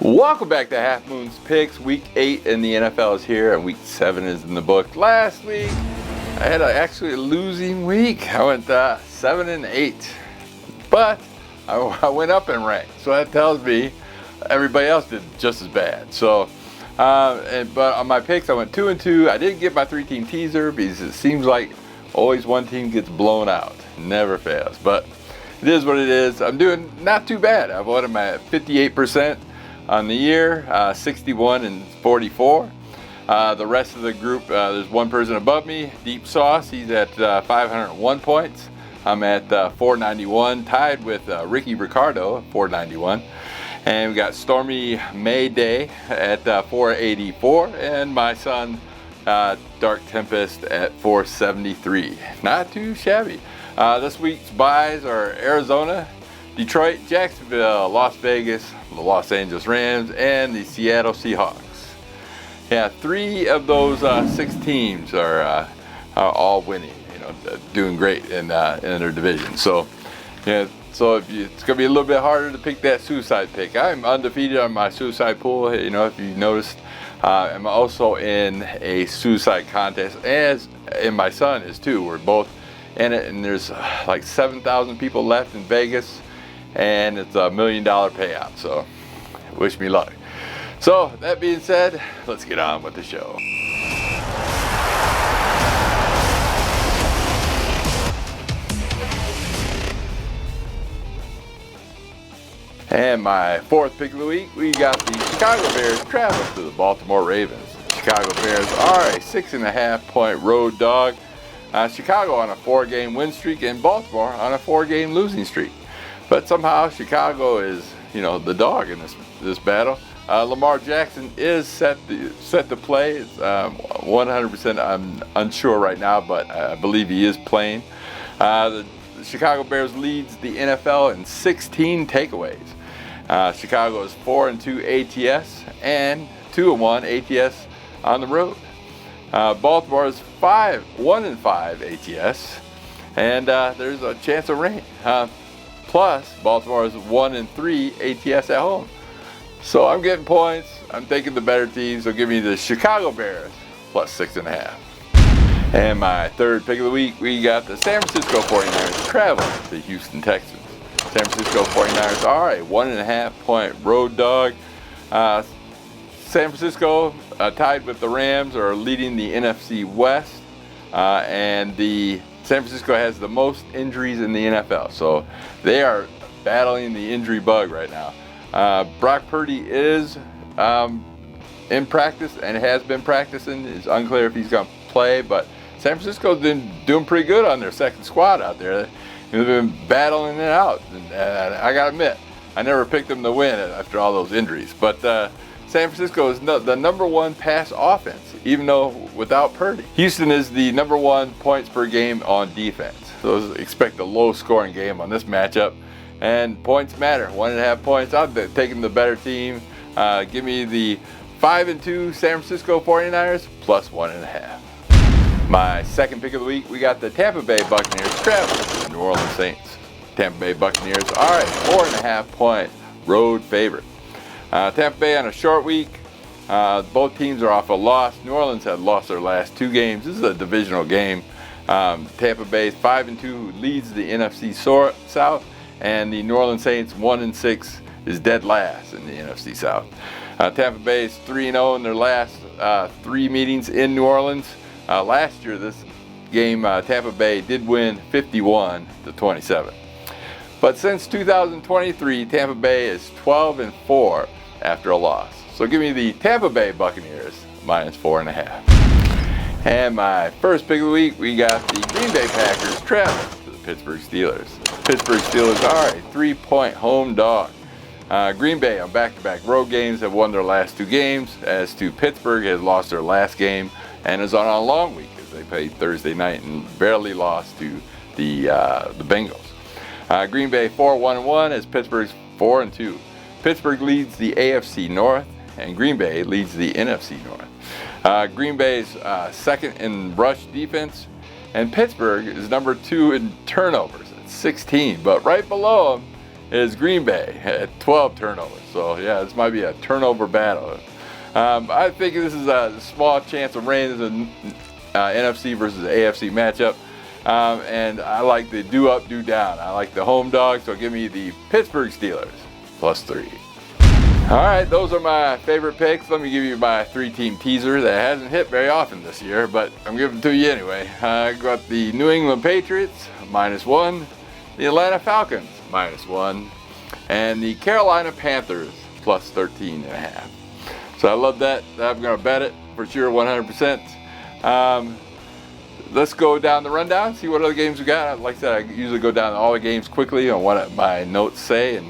Welcome back to HalfmoonsPicks. Week 8 in the NFL is here, and Week 7 is in the book. Last week, I had actually a losing week. I went 7-8, but I went up in rank, so that tells me everybody else did just as bad. So, but on my picks, I went 2-2. I didn't get my 3-team teaser because it seems like always one team gets blown out. Never fails, but it is what it is. I'm doing not too bad. I've won at 58%. On the year, 61-44. The rest of the group, there's one person above me, Deep Sauce. He's at 501 points. I'm at 491, tied with Ricky Ricardo, 491. And we got Stormy Mayday at 484, and my son, Dark Tempest, at 473. Not too shabby. This week's buys are Arizona, Detroit, Jacksonville, Las Vegas, the Los Angeles Rams, and the Seattle Seahawks. Yeah, 3 of those 6 teams are all winning. Doing great in their division. So, yeah. So it's going to be a little bit harder to pick that suicide pick. I'm undefeated on my suicide pool. If you've noticed, I'm also in a suicide contest, and my son is too. We're both in it, and there's like 7,000 people left in Vegas. And it's $1 million payout, so wish me luck. So that being said, let's get on with the show. And my 4th pick of the week, we got the Chicago Bears traveling to the Baltimore Ravens. Chicago Bears are a 6.5-point road dog. Chicago on a 4-game win streak, and Baltimore on a 4-game losing streak. But somehow Chicago is, the dog in this battle. Lamar Jackson is set to play. It's 100%. I'm unsure right now, but I believe he is playing. The Chicago Bears leads the NFL in 16 takeaways. Chicago is 4-2 ATS and 2-1 ATS on the road. Baltimore is 1-5 ATS, and there's a chance of rain. Plus, Baltimore is 1-3 ATS at home. So I'm getting points. I'm taking the better team. So give me the Chicago Bears plus 6.5. And my 3rd pick of the week, we got the San Francisco 49ers traveling to the Houston Texans. San Francisco 49ers are a 1.5-point road dog. San Francisco, tied with the Rams, are leading the NFC West. And the San Francisco has the most injuries in the NFL, so they are battling the injury bug right now. Brock Purdy is in practice and has been practicing. It's unclear if he's going to play, but San Francisco's been doing pretty good on their second squad out there. They've been battling it out, and I got to admit, I never picked them to win after all those injuries, but San Francisco is the number 1 pass offense, even though without Purdy. Houston is the number 1 points per game on defense. So expect a low-scoring game on this matchup. And points matter. 1.5 points. I'm taking the better team. Give me the 5-2 San Francisco 49ers plus 1.5. My 2nd pick of the week, we got the Tampa Bay Buccaneers traveling to the New Orleans Saints. Tampa Bay Buccaneers are a 4.5-point road favorite. Tampa Bay on a short week. Both teams are off a loss. New Orleans had lost their last 2 games. This is a divisional game. Tampa Bay 5-2 leads the NFC South, and the New Orleans Saints 1-6 is dead last in the NFC South. Tampa Bay is 3-0 in their last 3 meetings in New Orleans. Last year, this game, Tampa Bay did win 51-27. But since 2023, Tampa Bay is 12-4 after a loss. So give me the Tampa Bay Buccaneers minus 4.5. And my 1st pick of the week, we got the Green Bay Packers traveling to the Pittsburgh Steelers. The Pittsburgh Steelers are a 3-point home dog. Green Bay on back-to-back road games have won their last 2 games, as to Pittsburgh has lost their last game and is on a long week as they played Thursday night and barely lost to the Bengals. Green Bay 4-1-1 as Pittsburgh's 4-2. Pittsburgh leads the AFC North, and Green Bay leads the NFC North. Green Bay's 2nd in rush defense, and Pittsburgh is number 2 in turnovers at 16. But right below them is Green Bay at 12 turnovers. So yeah, this might be a turnover battle. I think this is a small chance of rain as an NFC versus AFC matchup. And I like the do up, do down. I like the home dog, so give me the Pittsburgh Steelers +3. All right, those are my favorite picks. Let me give you my 3-team teaser that hasn't hit very often this year, but I'm giving it to you anyway. I got the New England Patriots -1, the Atlanta Falcons -1, and the Carolina Panthers +13.5. So I love that. I'm going to bet it for sure 100%. Let's go down the rundown, see what other games we got. Like I said, I usually go down all the games quickly on what my notes say and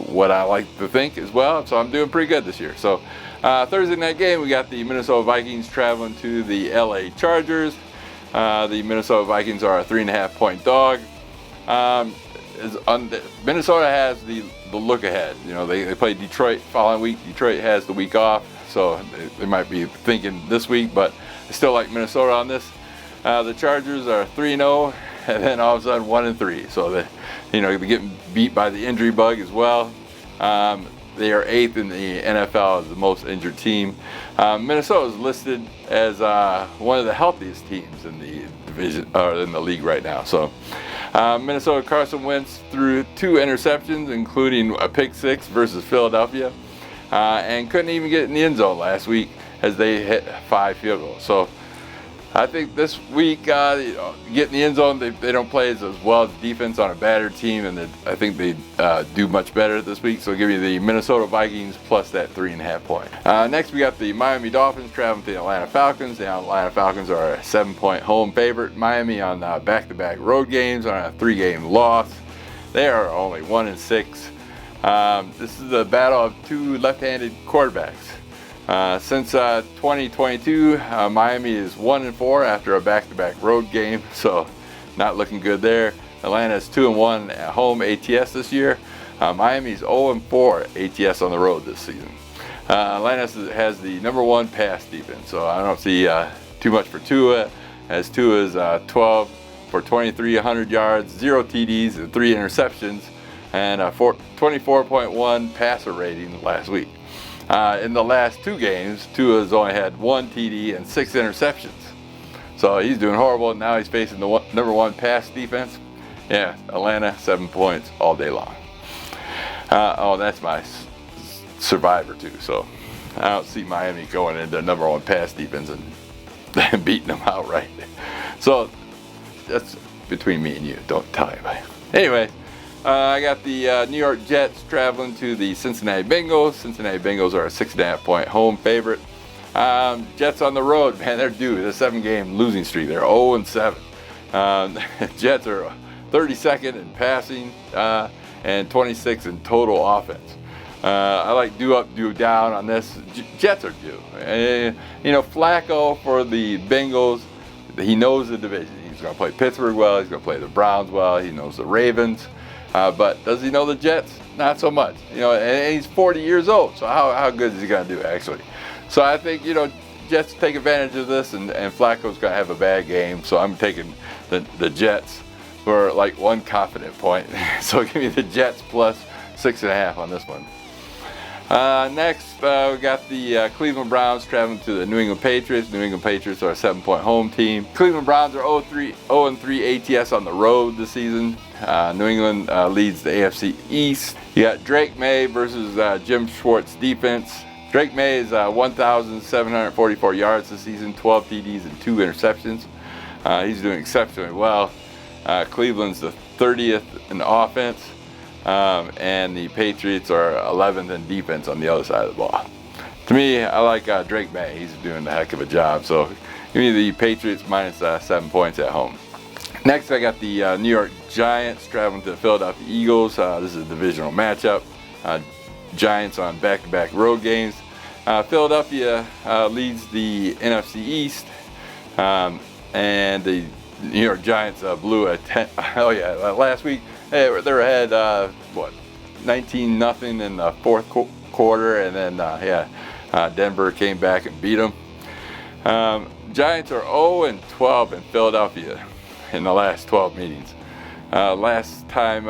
what I like to think as well. So I'm doing pretty good this year. So Thursday night game, we got the Minnesota Vikings traveling to the LA Chargers. The Minnesota Vikings are a 3.5-point dog. Minnesota has the look ahead. You know, they play Detroit following week. Detroit has the week off, so they might be thinking this week, but I still like Minnesota on this. The Chargers are 3-0, and then all of a sudden 1-3. So they're getting beat by the injury bug as well. They are 8th in the NFL as the most injured team. Minnesota is listed as one of the healthiest teams in the division or in the league right now. So Minnesota, Carson Wentz threw 2 interceptions, including a pick 6 versus Philadelphia, and couldn't even get in the end zone last week as they hit 5 field goals. So I think this week, get in the end zone, they don't play as well as defense on a battered team, and I think they do much better this week. So I'll give you the Minnesota Vikings plus that 3.5 point. Next, we got the Miami Dolphins traveling to the Atlanta Falcons. The Atlanta Falcons are a 7-point home favorite. Miami on back-to-back road games on a 3-game loss. They are only 1-6. This is the battle of 2 left-handed quarterbacks. Since 2022, Miami is 1-4 after a back-to-back road game, so not looking good there. Atlanta is 2-1 at home ATS this year. Miami's 0-4 ATS on the road this season. Atlanta has the #1 pass defense, so I don't see too much for Tua, as Tua is 12 for 23, 100 yards, 0 TDs, and 3 interceptions, and a 24.1 passer rating last week. In the last 2 games, Tua has only had 1 TD and 6 interceptions. So he's doing horrible. Now he's facing the #1 pass defense. Yeah, Atlanta, 7 points all day long. Oh, that's my survivor too. So I don't see Miami going into #1 pass defense and beating them outright. So that's between me and you. Don't tell anybody. Anyway. I got the New York Jets traveling to the Cincinnati Bengals. Cincinnati Bengals are a 6.5-point home favorite. Jets on the road, man, they're due. They're a 7-game losing streak. They're 0-7. Jets are 32nd in passing and 26th in total offense. I like do up, do down on this. Jets are due. Flacco for the Bengals, he knows the division. He's going to play Pittsburgh well. He's going to play the Browns well. He knows the Ravens. But does he know the Jets? Not so much. And he's 40 years old. So how good is he going to do, actually? So I think, Jets take advantage of this, and Flacco's going to have a bad game. So I'm taking the Jets for like 1 confident point. So give me the Jets plus 6.5 on this one. Next, we got the Cleveland Browns traveling to the New England Patriots. New England Patriots are a 7-point home team. Cleveland Browns are 0-3 ATS on the road this season. New England leads the AFC East. You got Drake May versus Jim Schwartz defense. Drake May is 1,744 yards this season, 12 TDs and 2 interceptions. He's doing exceptionally well. Cleveland's the 30th in offense. And the Patriots are 11th in defense on the other side of the ball. To me, I like Drake May. He's doing a heck of a job. So give me the Patriots minus 7 points at home. Next, I got the New York Giants traveling to the Philadelphia Eagles. This is a divisional matchup. Giants on back-to-back road games. Philadelphia leads the NFC East. And the New York Giants blew a 10. Oh yeah, last week. They were ahead, 19-0 in the fourth quarter, and then Denver came back and beat them. Giants are 0-12 in Philadelphia in the last 12 meetings. Last time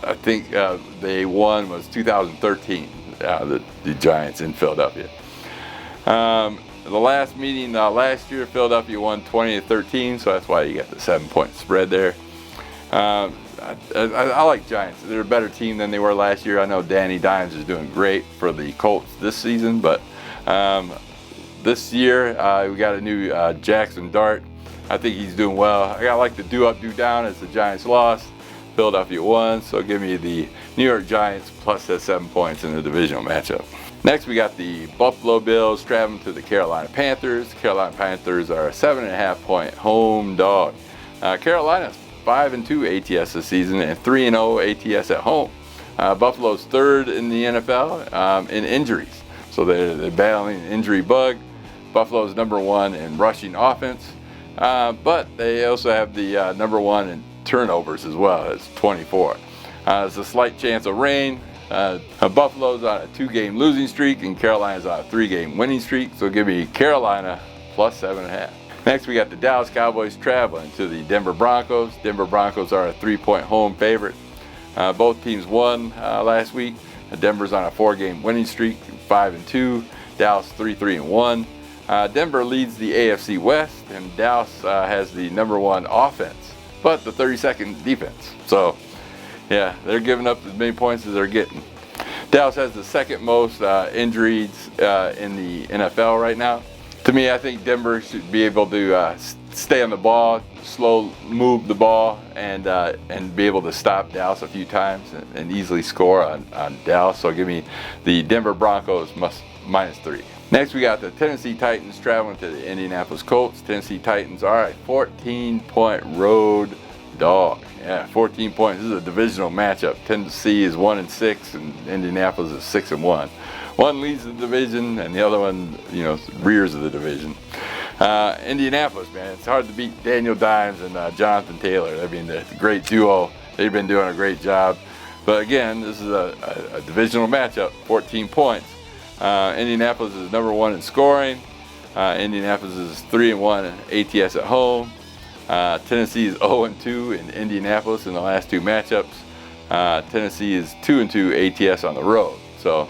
I think they won was 2013, the Giants in Philadelphia. The last meeting last year, Philadelphia won 20-13, so that's why you got the 7-point spread there. I like Giants. They're a better team than they were last year. I know Danny Dimes is doing great for the Colts this season, but this year we got a new Jackson Dart. I think he's doing well. I like the do up, do down as the Giants lost. Philadelphia won, so give me the New York Giants plus that 7 points in the divisional matchup. Next, we got the Buffalo Bills traveling to the Carolina Panthers. Carolina Panthers are a 7.5-point home dog. Carolina's 5-2 ATS this season and 3-0 ATS at home. Buffalo's third in the NFL in injuries, so they're battling an injury bug. Buffalo's number one in rushing offense, but they also have the number one in turnovers as well. It's 24. There's a slight chance of rain. Buffalo's on a 2-game losing streak and Carolina's on a 3-game winning streak, so give me Carolina plus 7.5. Next, we got the Dallas Cowboys traveling to the Denver Broncos. Denver Broncos are a 3-point home favorite. Both teams won last week. Denver's on a 4-game winning streak, 5-2. Dallas 3-3-1. Denver leads the AFC West, and Dallas has the number one offense, but the 32nd defense. So, yeah, they're giving up as many points as they're getting. Dallas has the second most injuries in the NFL right now. To me, I think Denver should be able to stay on the ball, slow move the ball, and be able to stop Dallas a few times and easily score on Dallas. So give me the Denver Broncos -3. Next, we got the Tennessee Titans traveling to the Indianapolis Colts. Tennessee Titans are a 14-point road dog. Yeah, 14 points. This is a divisional matchup. Tennessee is 1-6, and Indianapolis is 6-1. One leads the division, and the other one, rears of the division. Indianapolis, man, it's hard to beat Daniel Dimes and Jonathan Taylor. I mean, the great duo. They've been doing a great job. But again, this is a divisional matchup. 14 points. Indianapolis is number one in scoring. Indianapolis is 3-1 in ATS at home. Tennessee is 0-2 in Indianapolis in the last two matchups. Tennessee is 2-2 ATS on the road. So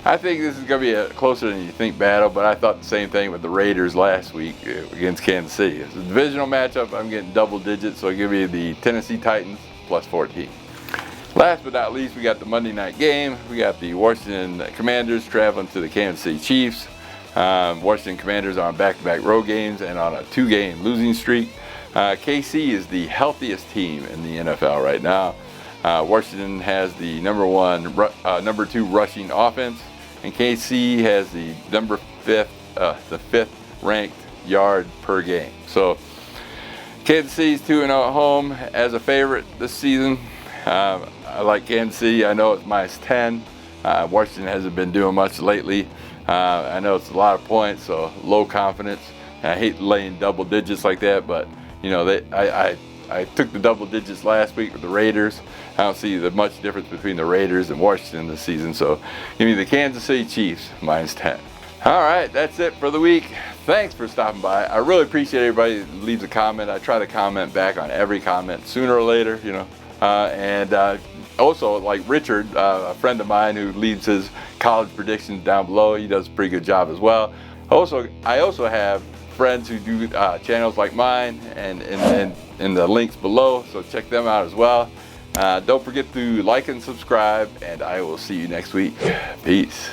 I think this is going to be a closer than you think battle, but I thought the same thing with the Raiders last week against Kansas City. It's a divisional matchup. I'm getting double digits, so I'll give you the Tennessee Titans plus 14. Last but not least, we got the Monday night game. We got the Washington Commanders traveling to the Kansas City Chiefs. Washington Commanders are on back-to-back road games and on a 2-game losing streak. KC is the healthiest team in the NFL right now. Washington has the number 2 rushing offense, and KC has the fifth ranked yard per game. So Kansas City's 2-0 at home as a favorite this season. I like Kansas City. I know it's -10. Washington hasn't been doing much lately. I know it's a lot of points, so low confidence. I hate laying double digits like that, but I took the double digits last week with the Raiders. I don't see much difference between the Raiders and Washington this season, so give me the Kansas City Chiefs -10. All right, that's it for the week. Thanks for stopping by. I really appreciate everybody that leaves a comment. I try to comment back on every comment sooner or later, also, like Richard, a friend of mine who leaves his college predictions down below. He does a pretty good job as well. I also have friends who do channels like mine and in the links below, so check them out as well. Don't forget to like and subscribe, and I will see you next week. Peace.